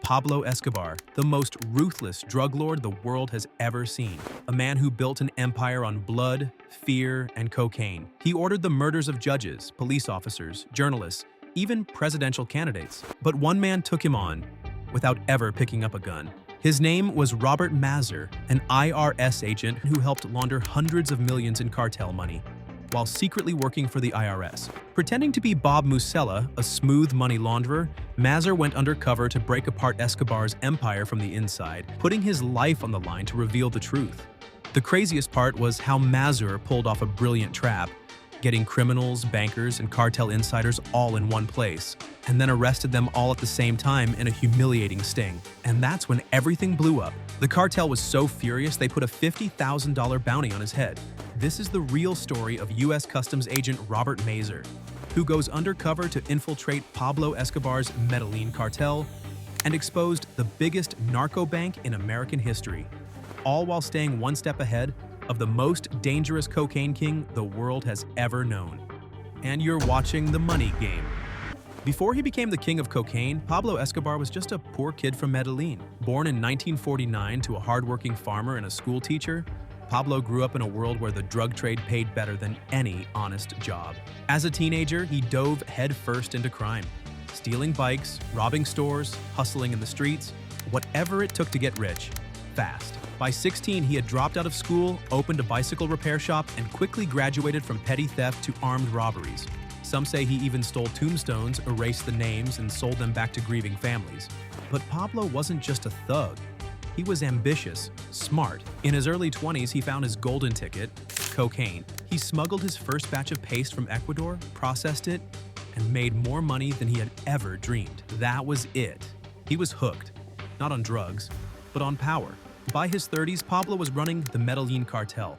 Pablo Escobar, the most ruthless drug lord the world has ever seen. A man who built an empire on blood, fear, and cocaine. He ordered the murders of judges, police officers, journalists, even presidential candidates. But one man took him on without ever picking up a gun. His name was Robert Mazur, an IRS agent who helped launder hundreds of millions in cartel money, while secretly working for the IRS. Pretending to be Bob Musella, a smooth money launderer, Mazur went undercover to break apart Escobar's empire from the inside, putting his life on the line to reveal the truth. The craziest part was how Mazur pulled off a brilliant trap, getting criminals, bankers, and cartel insiders all in one place, and then arrested them all at the same time in a humiliating sting. And that's when everything blew up. The cartel was so furious they put a $50,000 bounty on his head. This is the real story of U.S. Customs agent Robert Mazur, who goes undercover to infiltrate Pablo Escobar's Medellín Cartel and exposed the biggest narco-bank in American history, all while staying one step ahead of the most dangerous cocaine king the world has ever known. And you're watching The Money Game. Before he became the king of cocaine, Pablo Escobar was just a poor kid from Medellín. Born in 1949 to a hardworking farmer and a school teacher, Pablo grew up in a world where the drug trade paid better than any honest job. As a teenager, he dove headfirst into crime, stealing bikes, robbing stores, hustling in the streets, whatever it took to get rich, fast. By 16, he had dropped out of school, opened a bicycle repair shop, and quickly graduated from petty theft to armed robberies. Some say he even stole tombstones, erased the names, and sold them back to grieving families. But Pablo wasn't just a thug. He was ambitious, smart. In his early 20s, he found his golden ticket, cocaine. He smuggled his first batch of paste from Ecuador, processed it, and made more money than he had ever dreamed. That was it. He was hooked, not on drugs, but on power. By his 30s, Pablo was running the Medellín Cartel,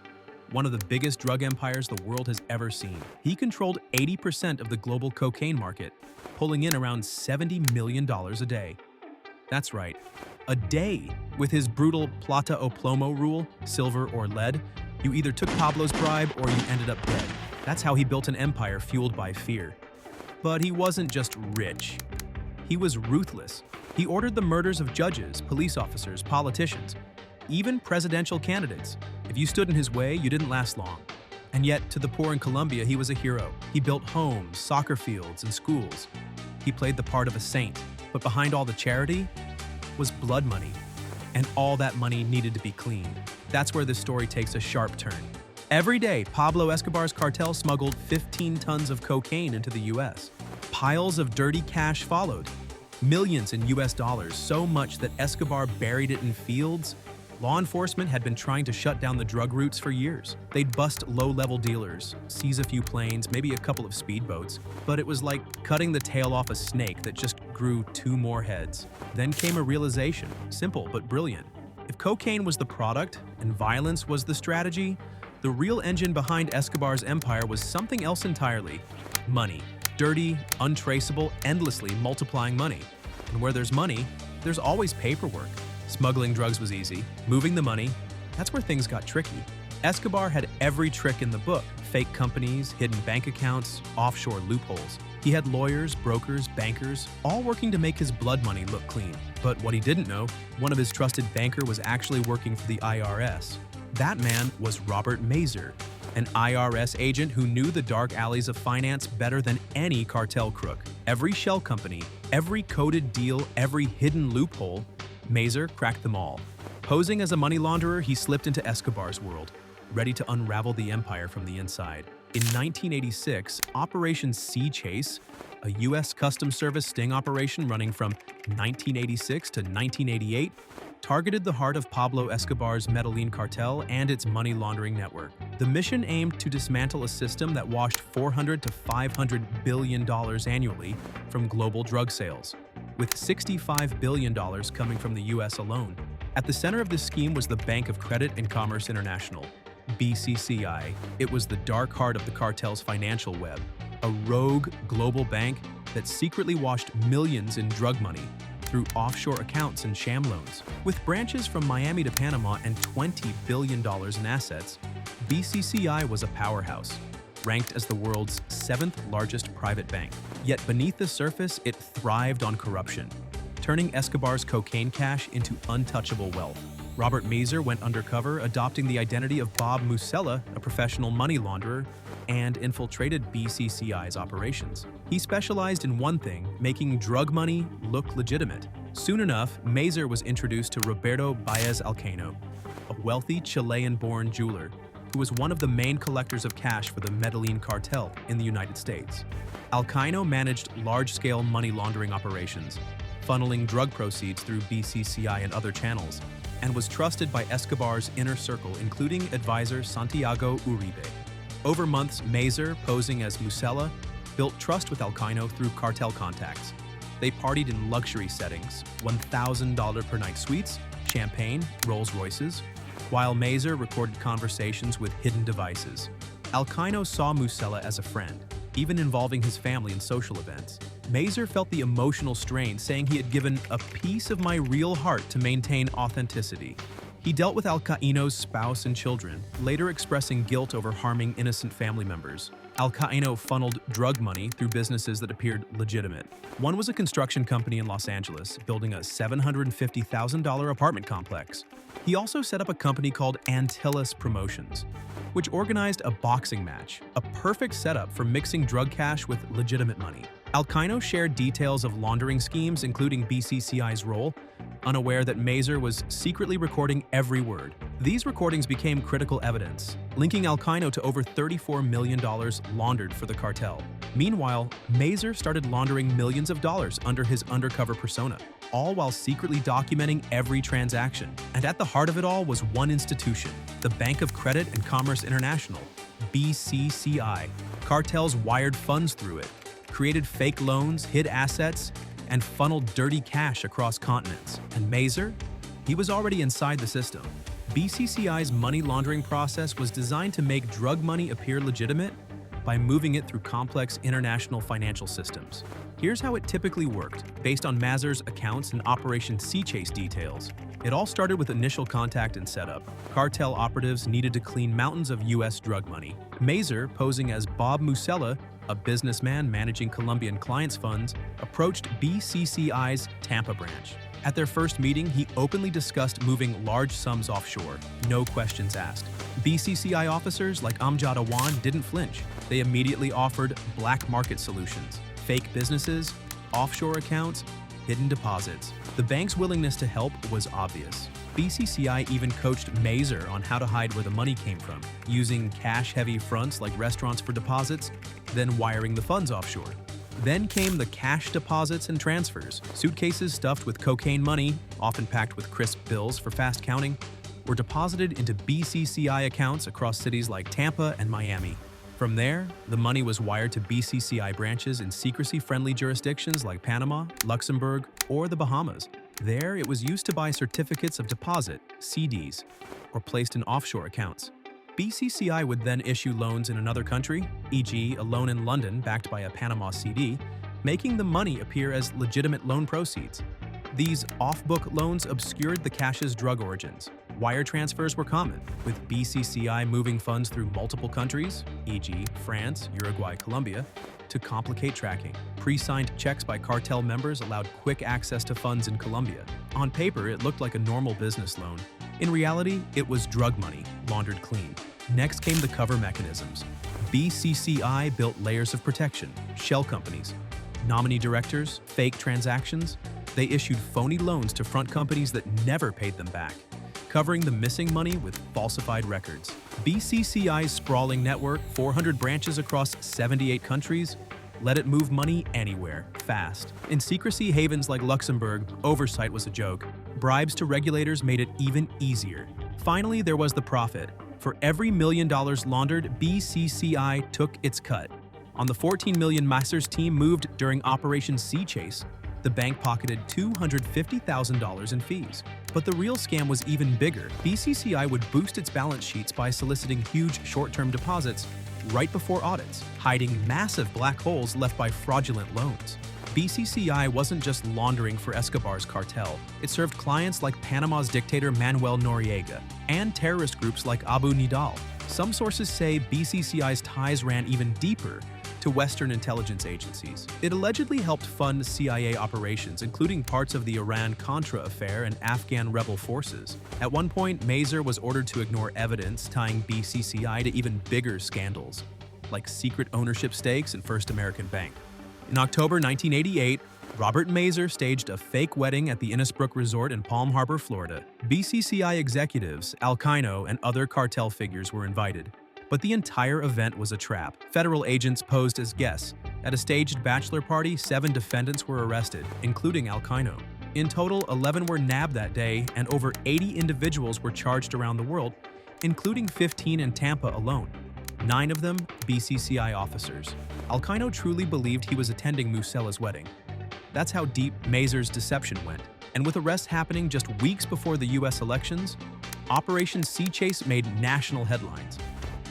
one of the biggest drug empires the world has ever seen. He controlled 80% of the global cocaine market, pulling in around $70 million a day. That's right, a day. With his brutal plata o plomo rule, silver or lead, you either took Pablo's bribe or you ended up dead. That's how he built an empire fueled by fear. But he wasn't just rich. He was ruthless. He ordered the murders of judges, police officers, politicians, even presidential candidates. If you stood in his way, you didn't last long. And yet, to the poor in Colombia, he was a hero. He built homes, soccer fields, and schools. He played the part of a saint. But behind all the charity was blood money. And all that money needed to be cleaned. That's where this story takes a sharp turn. Every day, Pablo Escobar's cartel smuggled 15 tons of cocaine into the U.S. Piles of dirty cash followed. Millions in U.S. dollars, so much that Escobar buried it in fields. Law enforcement had been trying to shut down the drug routes for years. They'd bust low-level dealers, seize a few planes, maybe a couple of speedboats, but it was like cutting the tail off a snake that just grew 2 more heads. Then came a realization, simple but brilliant. If cocaine was the product and violence was the strategy, the real engine behind Escobar's empire was something else entirely: money. Dirty, untraceable, endlessly multiplying money. And where there's money, there's always paperwork. Smuggling drugs was easy. Moving the money, that's where things got tricky. Escobar had every trick in the book: fake companies, hidden bank accounts, offshore loopholes. He had lawyers, brokers, bankers, all working to make his blood money look clean. But what he didn't know, one of his trusted banker was actually working for the IRS. That man was Robert Mazur, an IRS agent who knew the dark alleys of finance better than any cartel crook. Every shell company, every coded deal, every hidden loophole, Mazur cracked them all. Posing as a money launderer, he slipped into Escobar's world, ready to unravel the empire from the inside. In 1986, Operation Sea Chase, a U.S. Customs Service sting operation running from 1986 to 1988, targeted the heart of Pablo Escobar's Medellín Cartel and its money laundering network. The mission aimed to dismantle a system that washed $400 to $500 billion annually from global drug sales, with $65 billion coming from the U.S. alone. At the center of this scheme was the Bank of Credit and Commerce International, BCCI. It was the dark heart of the cartel's financial web, a rogue global bank that secretly washed millions in drug money through offshore accounts and sham loans. With branches from Miami to Panama and $20 billion in assets, BCCI was a powerhouse, ranked as the world's 7th largest private bank. Yet beneath the surface, it thrived on corruption, turning Escobar's cocaine cash into untouchable wealth. Robert Mazur went undercover, adopting the identity of Bob Musella, a professional money launderer, and infiltrated BCCI's operations. He specialized in one thing, making drug money look legitimate. Soon enough, Mazur was introduced to Roberto Baez Alcano, a wealthy Chilean-born jeweler who was one of the main collectors of cash for the Medellín Cartel in the United States. Alcano managed large-scale money laundering operations, funneling drug proceeds through BCCI and other channels, and was trusted by Escobar's inner circle, including advisor Santiago Uribe. Over months, Mazur, posing as Musella, built trust with Alcano through cartel contacts. They partied in luxury settings, $1,000 per night suites, champagne, Rolls Royces, while Mazur recorded conversations with hidden devices. Alcano saw Musella as a friend, even involving his family in social events. Mazur felt the emotional strain, saying he had given a piece of my real heart to maintain authenticity. He dealt with Alcano's spouse and children, later expressing guilt over harming innocent family members. Alcano funneled drug money through businesses that appeared legitimate. One was a construction company in Los Angeles, building a $750,000 apartment complex. He also set up a company called Antilles Promotions, which organized a boxing match, a perfect setup for mixing drug cash with legitimate money. Alcano shared details of laundering schemes, including BCCI's role, unaware that Mazur was secretly recording every word. These recordings became critical evidence, linking Alcano to over $34 million laundered for the cartel. Meanwhile, Mazur started laundering millions of dollars under his undercover persona, all while secretly documenting every transaction. And at the heart of it all was one institution, the Bank of Credit and Commerce International, BCCI. Cartels wired funds through it, created fake loans, hid assets, and funneled dirty cash across continents. And Mazur? He was already inside the system. BCCI's money laundering process was designed to make drug money appear legitimate by moving it through complex international financial systems. Here's how it typically worked, based on Mazur's accounts and Operation Sea Chase details. It all started with initial contact and setup. Cartel operatives needed to clean mountains of U.S. drug money. Mazur, posing as Bob Musella, a businessman managing Colombian clients' funds, approached BCCI's Tampa branch. At their first meeting, he openly discussed moving large sums offshore, no questions asked. BCCI officers like Amjad Awan didn't flinch. They immediately offered black market solutions, fake businesses, offshore accounts, hidden deposits. The bank's willingness to help was obvious. BCCI even coached Mazur on how to hide where the money came from, using cash-heavy fronts like restaurants for deposits, then wiring the funds offshore. Then came the cash deposits and transfers. Suitcases stuffed with cocaine money, often packed with crisp bills for fast counting, were deposited into BCCI accounts across cities like Tampa and Miami. From there, the money was wired to BCCI branches in secrecy-friendly jurisdictions like Panama, Luxembourg, or the Bahamas. There, it was used to buy certificates of deposit, CDs, or placed in offshore accounts. BCCI would then issue loans in another country, e.g. a loan in London backed by a Panama CD, making the money appear as legitimate loan proceeds. These off-book loans obscured the cash's drug origins. Wire transfers were common, with BCCI moving funds through multiple countries, e.g. France, Uruguay, Colombia, to complicate tracking. Pre-signed checks by cartel members allowed quick access to funds in Colombia. On paper, it looked like a normal business loan. In reality, it was drug money, laundered clean. Next came the cover mechanisms. BCCI built layers of protection, shell companies, nominee directors, fake transactions. They issued phony loans to front companies that never paid them back, covering the missing money with falsified records. BCCI's sprawling network, 400 branches across 78 countries, let it move money anywhere, fast. In secrecy havens like Luxembourg, oversight was a joke. Bribes to regulators made it even easier. Finally, there was the profit. For every $1 million laundered, BCCI took its cut. On the $14 million Mazur's team moved during Operation Sea Chase, the bank pocketed $250,000 in fees. But the real scam was even bigger. BCCI would boost its balance sheets by soliciting huge short-term deposits right before audits, hiding massive black holes left by fraudulent loans. BCCI wasn't just laundering for Escobar's cartel. It served clients like Panama's dictator Manuel Noriega and terrorist groups like Abu Nidal. Some sources say BCCI's ties ran even deeper, to to Western intelligence agencies. It allegedly helped fund CIA operations, including parts of the Iran-Contra affair and Afghan rebel forces. At one point, Mazur was ordered to ignore evidence tying BCCI to even bigger scandals, like secret ownership stakes in First American Bank. In October 1988, Robert Mazur staged a fake wedding at the Innisbrook Resort in Palm Harbor, Florida. BCCI executives, Al-Qaeda, and other cartel figures were invited. But the entire event was a trap. Federal agents posed as guests. At a staged bachelor party, 7 defendants were arrested, including Al-Qaeda. In total, 11 were nabbed that day, and over 80 individuals were charged around the world, including 15 in Tampa alone. 9 of them, BCCI officers. Al-Qaeda truly believed he was attending Musella's wedding. That's how deep Mazur's deception went. And with arrests happening just weeks before the US elections, Operation Sea Chase made national headlines.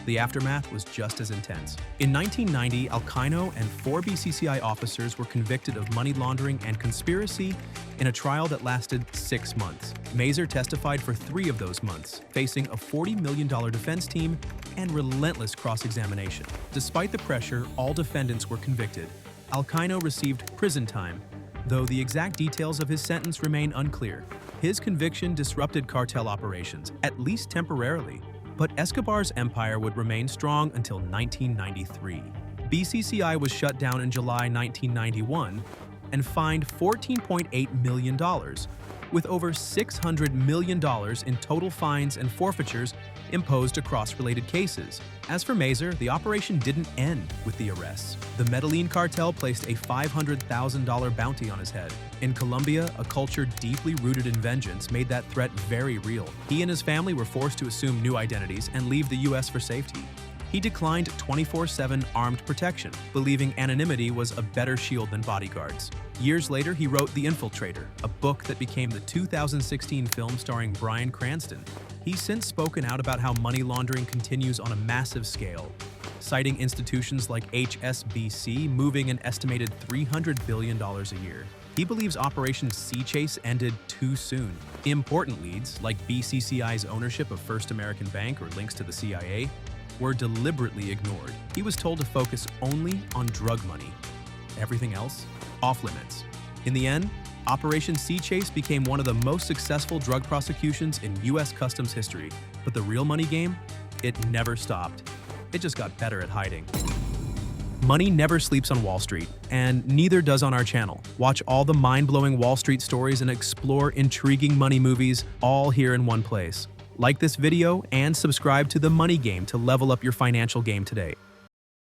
The aftermath was just as intense. In 1990, Al-Qaeda and 4 BCCI officers were convicted of money laundering and conspiracy in a trial that lasted 6 months. Mazur testified for 3 of those months, facing a $40 million defense team and relentless cross-examination. Despite the pressure, all defendants were convicted. Al-Qaeda received prison time, though the exact details of his sentence remain unclear. His conviction disrupted cartel operations, at least temporarily, but Escobar's empire would remain strong until 1993. BCCI was shut down in July 1991 and fined $14.8 million, with over $600 million in total fines and forfeitures imposed across related cases. As for Mazur, the operation didn't end with the arrests. The Medellín Cartel placed a $500,000 bounty on his head. In Colombia, a culture deeply rooted in vengeance made that threat very real. He and his family were forced to assume new identities and leave the US for safety. He declined 24/7 armed protection, believing anonymity was a better shield than bodyguards. Years later, he wrote The Infiltrator, a book that became the 2016 film starring Bryan Cranston. He's since spoken out about how money laundering continues on a massive scale, citing institutions like HSBC moving an estimated $300 billion a year. He believes Operation Sea Chase ended too soon. Important leads, like BCCI's ownership of First American Bank or links to the CIA, were deliberately ignored. He was told to focus only on drug money. Everything else, off limits. In the end, Operation Sea Chase became one of the most successful drug prosecutions in US Customs history. But the real money game? It never stopped. It just got better at hiding. Money never sleeps on Wall Street, and neither does on our channel. Watch all the mind-blowing Wall Street stories and explore intriguing money movies, all here in one place. Like this video and subscribe to The Money Game to level up your financial game today.